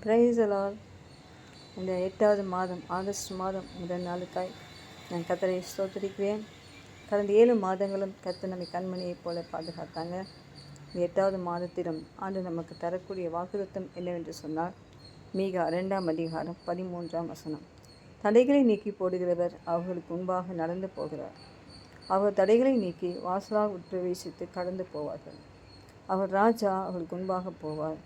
Praise the Lord. இந்த 8வது மாதம் ஆகஸ்ட் மாதம் முதல் நாளுக்காய் நான் கர்த்தரை ஸ்தோத்திரிக்கிறேன். கடந்த 7 மாதங்களும் கர்த்தர் நம்மை கண்மணியைப் போல பாதுகாத்தாங்க. இந்த 8வது மாதத்திலும் ஆண்டு நமக்கு தரக்கூடிய வாக்குத்தத்தம் என்னவென்று சொன்னால், மீகா 2ஆம் அதிகாரம் 13ஆம் வசனம். தடைகளை நீக்கி போடுகிறவர் அவர்களுக்கு முன்பாக நடந்து போகிறார். அவர் தடைகளை நீக்கி வாசலாக உட்பிரவேசித்து கடந்து போவார்கள். அவர் ராஜா அவர்களுக்கு முன்பாக போவார்.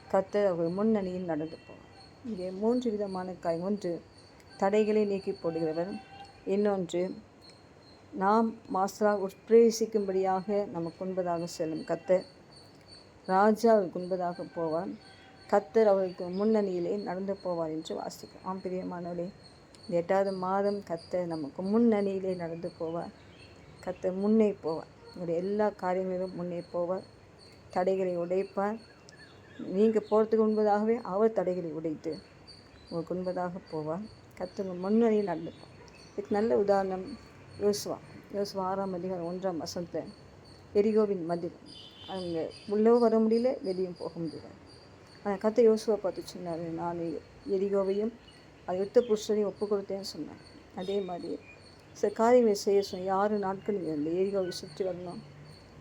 கர்த்தர் அவர்கள் முன்னணியில் நடந்து போவார். இங்கே 3 விதமான ஒன்று தடைகளை நீக்கி போடுகிறவர், இன்னொன்று நாம் வாசலாக உட்பிரவேசிக்கும்படியாக நமக்கு முன்பதாக செல்லும் கர்த்தர், ராஜா அவர்களுக்கு முன்பதாக போவார், கர்த்தர் அவர்களுக்கு முன்னணியிலே நடந்து போவார் என்று வாசிக்கிறோம். பிரியமானவர்களே, இந்த 8வது மாதம் கர்த்தர் நமக்கு முன்னணியிலே நடந்து போவார். கர்த்தர் முன்னே போவார். உங்களுடைய எல்லா காரியங்களிலும் முன்னே போவார். தடைகளை உடைப்பார். நீங்கள் போகிறதுக்கு முன்பதாகவே அவர் தடைகளை உடைத்து உங்களுக்கு முன்பதாக போவார். கர்த்தர் முன்னணியில் நடந்துப்பார். இதுக்கு நல்ல உதாரணம் யோசுவா 6ஆம் அதிகாரம் 1ஆம் வசனத்தில் எரிகோவின் மதில், அங்கே உள்ளே வர முடியல, வெளியும் போக முடியல. ஆனால் கர்த்தர் யோசுவா பார்த்து சொன்னார், நான் எரிகோவையும் அதை யுத்த புருஷரையும் ஒப்பு கொடுத்தேன்னு சொன்னேன். அதே மாதிரி சில காரியங்களை செய்ய சொன்னேன். 6 நாட்கள் நீங்கள் இந்த எரிகோவை சுற்றி வரணும்,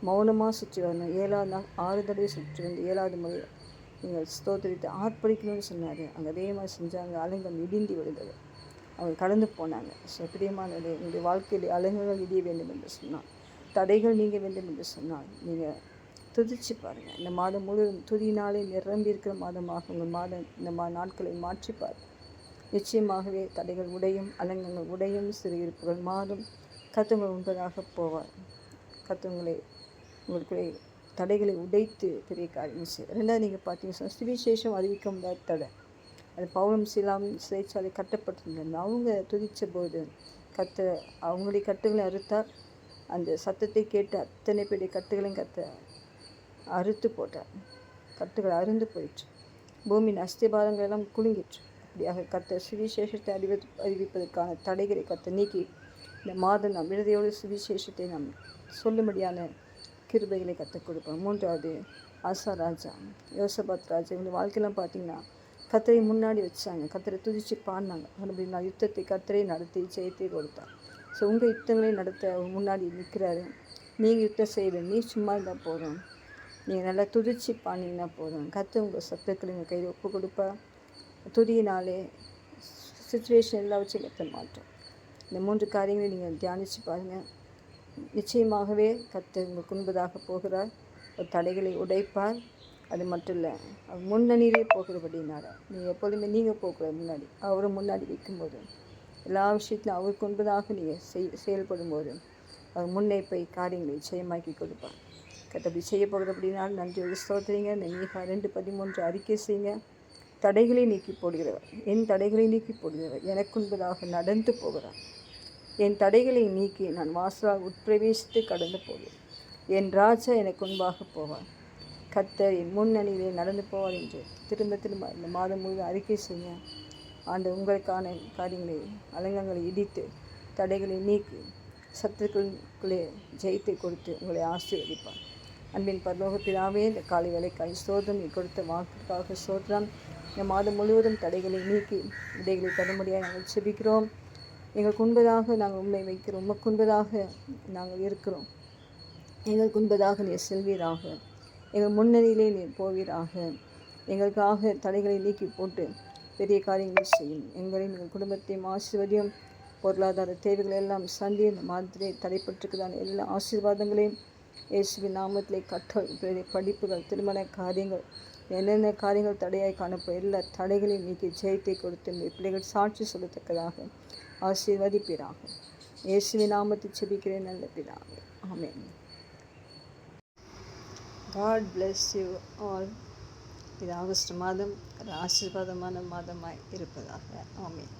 மௌனமாக சுற்றி வரணும். 7ஆவது நாள் 6 தடவை சுற்றி வந்து 7ஆவது முறை நீங்கள் ஸ்தோத்திரித்து ஆர்ப்பரிக்கணும்னு சொன்னார். அங்கே அதே மாதிரி செஞ்சாங்க. அலங்கம் இடிந்து விழுந்தது. அவங்க கடந்து போனாங்க. பிரியமானவர்களே, உங்களுடைய வாழ்க்கையில் அலங்கங்கள் இடிய வேண்டும் என்று சொன்னால், தடைகள் நீங்க வேண்டும் என்று சொன்னால், நீங்கள் துதிச்சு பாருங்கள். இந்த மாதம் முழுவதும் துதினாலே நிரம்பி இருக்கிற மாதமாக உங்கள் இந்த நாட்களை மாற்றிப்பார். நிச்சயமாகவே தடைகள் உடையும், அலங்கங்கள் உடையும், சிறுகிருப்புகள் மாறும். கர்த்தர் உண்பதாக போவார். கர்த்தர் உங்களுக்குள்ளே தடைகளை உடைத்து பெரிய காரியம் செய்வார். 2வது நீங்கள் பார்த்தீங்கன்னா, சுவிசேஷம் அறிவிக்க முடியாத தடை. அது பவுலும் சீலாவும் சிறைச்சாலை கட்டப்பட்டிருந்தாங்க. அவங்க துதித்த போது கர்த்தர் அவங்களுடைய கட்டுகளை அறுத்தார். அந்த சத்தத்தை கேட்டு அத்தனை பெரிய கட்டுகளையும் கர்த்தர் அறுத்து போட்டார். கட்டுகள் அருந்து போயிற்று. பூமியின் அஸ்திபாரங்கள் எல்லாம் குலுங்கிற்று. அப்படியாக கர்த்தர் சுவிசேஷத்தை அறிவிப்பதற்கான தடைகளை கர்த்தர் நீக்கி இந்த மாதம் நாம் விடுதலையோடு சுவிசேஷத்தை நாம் சொல்லும்படியான கிருபைகளை கற்றுக் கொடுப்போம். 3வது ஆசா ராஜா, யோசபாத் ராஜா, இவங்க வாழ்க்கையெல்லாம் பார்த்தீங்கன்னா கர்த்தரை முன்னாடி வச்சாங்க. கர்த்தரை துதிச்சு பாடினாங்க. அப்படின்னா யுத்தத்தை கர்த்தரை நடத்தி ஜெயத்தை கொடுத்தார். ஸோ உங்கள் யுத்தங்களை நடத்த முன்னாடி நிற்கிறாரு. நீங்கள் யுத்தம் செய்வேன், நீ சும்மா இருந்தால் போதும், நீங்கள் நல்லா துதிச்சு பாடினீங்கன்னா போதும். கர்த்தர் உங்கள் சத்துக்களை உங்கள் கையில் ஒப்பு கொடுப்பார். துதியினாலே சுச்சுவேஷன் எல்லாவற்றையும் கர்த்தர் மாட்டோம். இந்த 3 காரியங்களை நீங்கள் தியானித்து பாருங்கள். நிச்சயமாகவே கர்த்தர் உங்களுக்கு முன்பதாக போகிறார். ஒரு தடைகளை உடைப்பார். அது மட்டும் இல்லை, அவர் முன்னணியிலே போகிறபடினால நீங்கள் எப்பொழுதுமே நீங்கள் போகக்கூடாது. முன்னாடி அவரை முன்னாடி வைக்கும்போது, எல்லா விஷயத்திலும் அவருக்கு முன்பதாக நீங்கள் செயல்படும் போது அவர் முன்னே போய் காரியங்களை ஜெயமாக்கி கொடுப்பார். கர்த்தர் அப்படி செய்ய போகிறபடினால் நன்றியோடு ஸ்தோத்திரிங்க. இந்த மீகா 2:13 அறிக்கை செய்யுங்க. தடைகளை நீக்கி போடுகிறவர், என் தடைகளை நீக்கி போடுகிறவர் எனக்கு முன்பதாக நடந்து போகிறார். என் தடைகளை நீக்கி நான் வாசலாக உட்பிரவேசித்து கடந்து போவேன். என் ராஜா எனக்கு முன்பாக போவார். கர்த்தர் என் முன்னணியிலே நடந்து போவார் என்று திரும்ப திரும்ப இந்த மாதம் முழுவதும் அறிக்கை செய்ய ஆண்டு உங்களுக்கான காரியங்களை அலங்கங்களை இடித்து தடைகளை நீக்கி சத்துருக்களுக்குள்ளே ஜெயத்தை கொடுத்து உங்களை ஆசீர்வதிப்பார். அன்பின் பரலோக பிதாவே, இந்த காலை வேளைக்காய் ஸ்தோத்திரம், நீ கொடுத்த வாக்குக்காக ஸ்தோத்திரம். இந்த மாதம் முழுவதும் தடைகளை நீக்கி விடைகளை தரும்படியாக நாங்கள் செபிக்கிறோம். எங்களுக்கு முன்பதாக நாங்கள் உண்மை வைக்கிறோம். உமக்கு முன்பதாக நாங்கள் இருக்கிறோம். எங்களுக்கு முன்பதாக நீர் செல்வீராக. எங்கள் முன்னணியிலே நீர் போவீராக. எங்களுக்காக தடைகளை நீக்கி போட்டு பெரிய காரியங்களை செய்யும். எங்களையும் எங்கள் குடும்பத்தையும் ஆசீர்வதியும். பொருளாதார தேவைகள் எல்லாம் சந்தி இந்த மாதத்திலே தடைப்பட்டிருக்கிறதான எல்லா ஆசீர்வாதங்களையும் இயேசுவின் நாமத்திலே கட்ட படிப்புகள், திருமண காரியங்கள், என்னென்ன காரியங்கள் தடையாய் காணப்படும் எல்லா தடைகளையும் நீக்கி ஜெயத்தை கொடுத்து பிள்ளைகள் சாட்சி சொல்லத்தக்கதாக ஆசீர்வதிப்பீராக. இயேசுவின் நாமத்தில் ஜெபிக்கிறேன் நல்ல பிதாவே, ஆமென். God bless you all. இது ஆகஸ்ட் மாதம் ஆசீர்வாதமான மாதமாய் இருப்பதாக. ஆமென்.